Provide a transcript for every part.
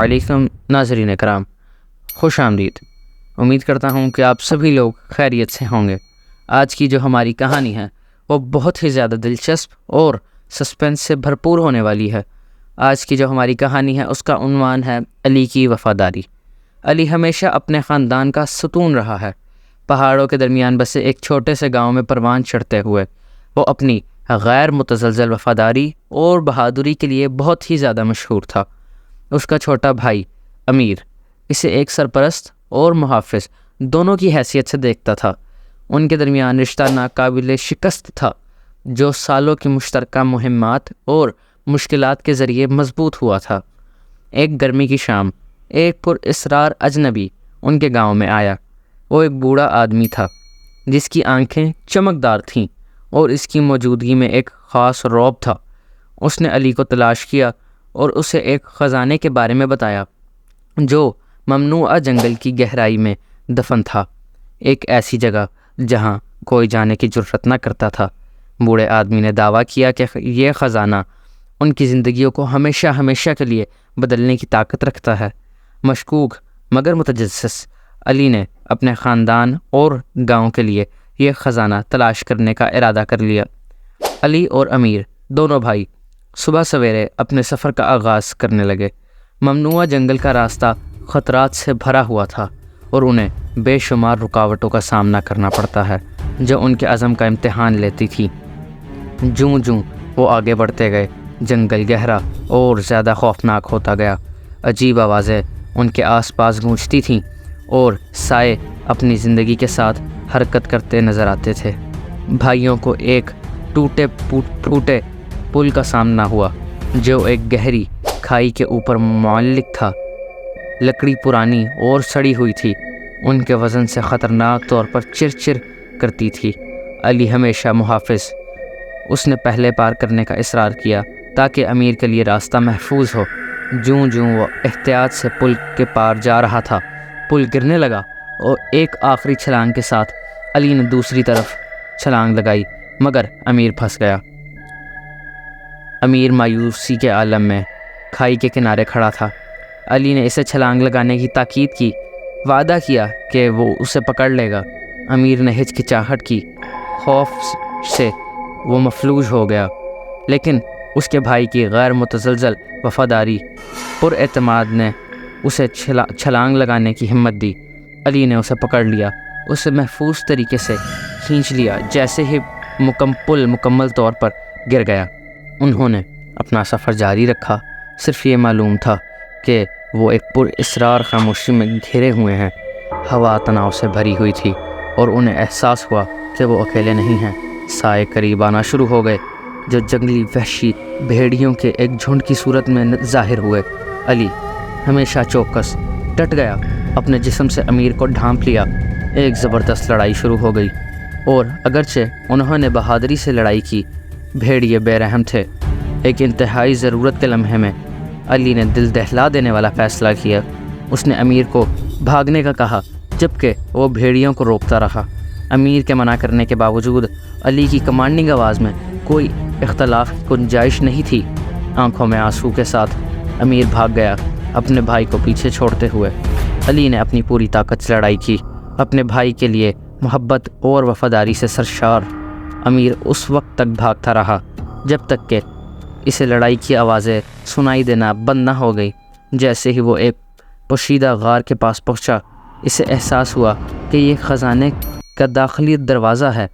علیکم ناظرین کرام، خوش آمدید۔ امید کرتا ہوں کہ آپ سبھی لوگ خیریت سے ہوں گے۔ آج کی جو ہماری کہانی ہے وہ بہت ہی زیادہ دلچسپ اور سسپنس سے بھرپور ہونے والی ہے۔ آج کی جو ہماری کہانی ہے اس کا عنوان ہے علی کی وفاداری۔ علی ہمیشہ اپنے خاندان کا ستون رہا ہے۔ پہاڑوں کے درمیان بسے ایک چھوٹے سے گاؤں میں پروان چڑھتے ہوئے وہ اپنی غیر متزلزل وفاداری اور بہادری کے لیے بہت ہی زیادہ مشہور تھا۔ اس کا چھوٹا بھائی امیر اسے ایک سرپرست اور محافظ دونوں کی حیثیت سے دیکھتا تھا۔ ان کے درمیان رشتہ ناقابل شکست تھا جو سالوں کی مشترکہ مہمات اور مشکلات کے ذریعے مضبوط ہوا تھا۔ ایک گرمی کی شام ایک پر اسرار اجنبی ان کے گاؤں میں آیا۔ وہ ایک بوڑھا آدمی تھا جس کی آنکھیں چمکدار تھیں اور اس کی موجودگی میں ایک خاص رعب تھا۔ اس نے علی کو تلاش کیا اور اسے ایک خزانے کے بارے میں بتایا جو ممنوعہ جنگل کی گہرائی میں دفن تھا، ایک ایسی جگہ جہاں کوئی جانے کی جرأت نہ کرتا تھا۔ بوڑھے آدمی نے دعویٰ کیا کہ یہ خزانہ ان کی زندگیوں کو ہمیشہ کے لیے بدلنے کی طاقت رکھتا ہے۔ مشکوک مگر متجسس، علی نے اپنے خاندان اور گاؤں کے لیے یہ خزانہ تلاش کرنے کا ارادہ کر لیا۔ علی اور امیر دونوں بھائی صبح سویرے اپنے سفر کا آغاز کرنے لگے۔ ممنوعہ جنگل کا راستہ خطرات سے بھرا ہوا تھا اور انہیں بے شمار رکاوٹوں کا سامنا کرنا پڑتا ہے جو ان کے عزم کا امتحان لیتی تھی۔ جوں وہ آگے بڑھتے گئے، جنگل گہرا اور زیادہ خوفناک ہوتا گیا۔ عجیب آوازیں ان کے آس پاس گونجتی تھیں اور سائے اپنی زندگی کے ساتھ حرکت کرتے نظر آتے تھے۔ بھائیوں کو ایک ٹوٹے پھوٹے پل کا سامنا ہوا جو ایک گہری کھائی کے اوپر معلق تھا۔ لکڑی پرانی اور سڑی ہوئی تھی، ان کے وزن سے خطرناک طور پر چر کرتی تھی۔ علی ہمیشہ محافظ، اس نے پہلے پار کرنے کا اصرار کیا تاکہ امیر کے لیے راستہ محفوظ ہو۔ جوں وہ احتیاط سے پل کے پار جا رہا تھا، پل گرنے لگا اور ایک آخری چھلانگ کے ساتھ علی نے دوسری طرف چھلانگ لگائی مگر امیر پھنس گیا۔ امیر مایوسی کے عالم میں کھائی کے کنارے کھڑا تھا۔ علی نے اسے چھلانگ لگانے کی تاکید کی، وعدہ کیا کہ وہ اسے پکڑ لے گا۔ امیر نے ہچکچاہٹ کی، خوف سے وہ مفلوج ہو گیا، لیکن اس کے بھائی کی غیر متزلزل وفاداری پر اعتماد نے اسے چھلانگ لگانے کی ہمت دی۔ علی نے اسے پکڑ لیا، اسے محفوظ طریقے سے کھینچ لیا۔ جیسے ہی مکمل طور پر گر گیا، انہوں نے اپنا سفر جاری رکھا۔ صرف یہ معلوم تھا کہ وہ ایک پر اسرار خاموشی میں گھرے ہوئے ہیں۔ ہوا تناؤ سے بھری ہوئی تھی اور انہیں احساس ہوا کہ وہ اکیلے نہیں ہیں۔ سائے قریب آنا شروع ہو گئے جو جنگلی وحشی بھیڑیوں کے ایک جھنڈ کی صورت میں ظاہر ہوئے۔ علی ہمیشہ چوکس ڈٹ گیا، اپنے جسم سے امیر کو ڈھانپ لیا۔ ایک زبردست لڑائی شروع ہو گئی اور اگرچہ انہوں نے بہادری سے لڑائی کی، بھیڑیے بے رحم تھے۔ ایک انتہائی ضرورت کے لمحے میں علی نے دل دہلا دینے والا فیصلہ کیا۔ اس نے امیر کو بھاگنے کا کہا جبکہ وہ بھیڑیوں کو روکتا رہا۔ امیر کے منع کرنے کے باوجود علی کی کمانڈنگ آواز میں کوئی اختلاف کی گنجائش نہیں تھی۔ آنکھوں میں آنسو کے ساتھ امیر بھاگ گیا، اپنے بھائی کو پیچھے چھوڑتے ہوئے۔ علی نے اپنی پوری طاقت سے لڑائی کی، اپنے بھائی کے لیے محبت اور وفاداری سے سرشار۔ امیر اس وقت تک بھاگتا رہا جب تک کہ اسے لڑائی کی آوازیں سنائی دینا بند نہ ہو گئی۔ جیسے ہی وہ ایک پوشیدہ غار کے پاس پہنچا، اسے احساس ہوا کہ یہ خزانے کا داخلی دروازہ ہے۔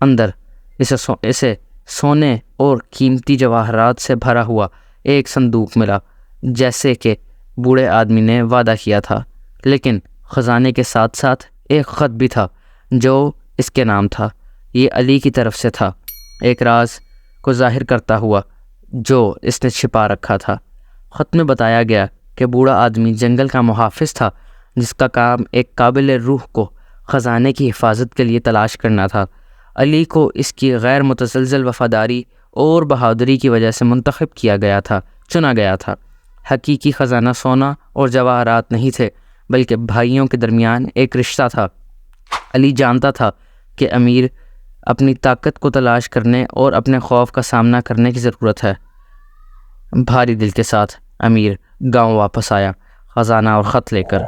اندر اسے سونے اور قیمتی جواہرات سے بھرا ہوا ایک صندوق ملا جیسے کہ بوڑھے آدمی نے وعدہ کیا تھا، لیکن خزانے کے ساتھ ساتھ ایک خط بھی تھا جو اس کے نام تھا۔ یہ علی کی طرف سے تھا، ایک راز کو ظاہر کرتا ہوا جو اس نے چھپا رکھا تھا۔ خط میں بتایا گیا کہ بوڑھا آدمی جنگل کا محافظ تھا جس کا کام ایک قابل روح کو خزانے کی حفاظت کے لیے تلاش کرنا تھا۔ علی کو اس کی غیر متزلزل وفاداری اور بہادری کی وجہ سے منتخب چنا گیا تھا۔ حقیقی خزانہ سونا اور جواہرات نہیں تھے بلکہ بھائیوں کے درمیان ایک رشتہ تھا۔ علی جانتا تھا کہ امیر اپنی طاقت کو تلاش کرنے اور اپنے خوف کا سامنا کرنے کی ضرورت ہے۔ بھاری دل کے ساتھ امیر گاؤں واپس آیا۔ خزانہ اور خط لے کر۔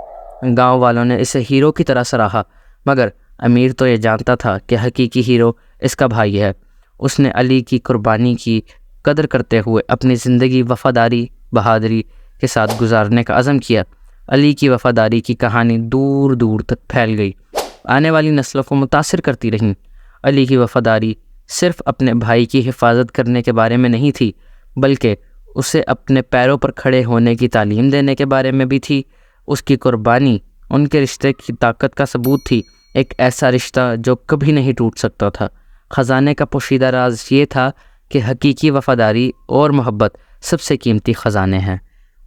گاؤں والوں نے اسے ہیرو کی طرح سراہا، مگر امیر تو یہ جانتا تھا کہ حقیقی ہیرو اس کا بھائی ہے۔ اس نے علی کی قربانی کی قدر کرتے ہوئے اپنی زندگی وفاداری بہادری کے ساتھ گزارنے کا عزم کیا۔ علی کی وفاداری کی کہانی دور دور تک پھیل گئی، آنے والی نسلوں کو متاثر کرتی رہیں۔ علی کی وفاداری صرف اپنے بھائی کی حفاظت کرنے کے بارے میں نہیں تھی، بلکہ اسے اپنے پیروں پر کھڑے ہونے کی تعلیم دینے کے بارے میں بھی تھی۔ اس کی قربانی ان کے رشتے کی طاقت کا ثبوت تھی، ایک ایسا رشتہ جو کبھی نہیں ٹوٹ سکتا تھا۔ خزانے کا پوشیدہ راز یہ تھا کہ حقیقی وفاداری اور محبت سب سے قیمتی خزانے ہیں۔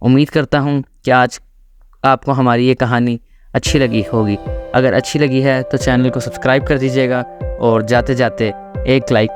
امید کرتا ہوں کہ آج آپ کو ہماری یہ کہانی اچھی لگی ہوگی۔ اگر اچھی لگی ہے تو چینل کو سبسکرائب کر دیجیے گا اور جاتے جاتے ایک لائک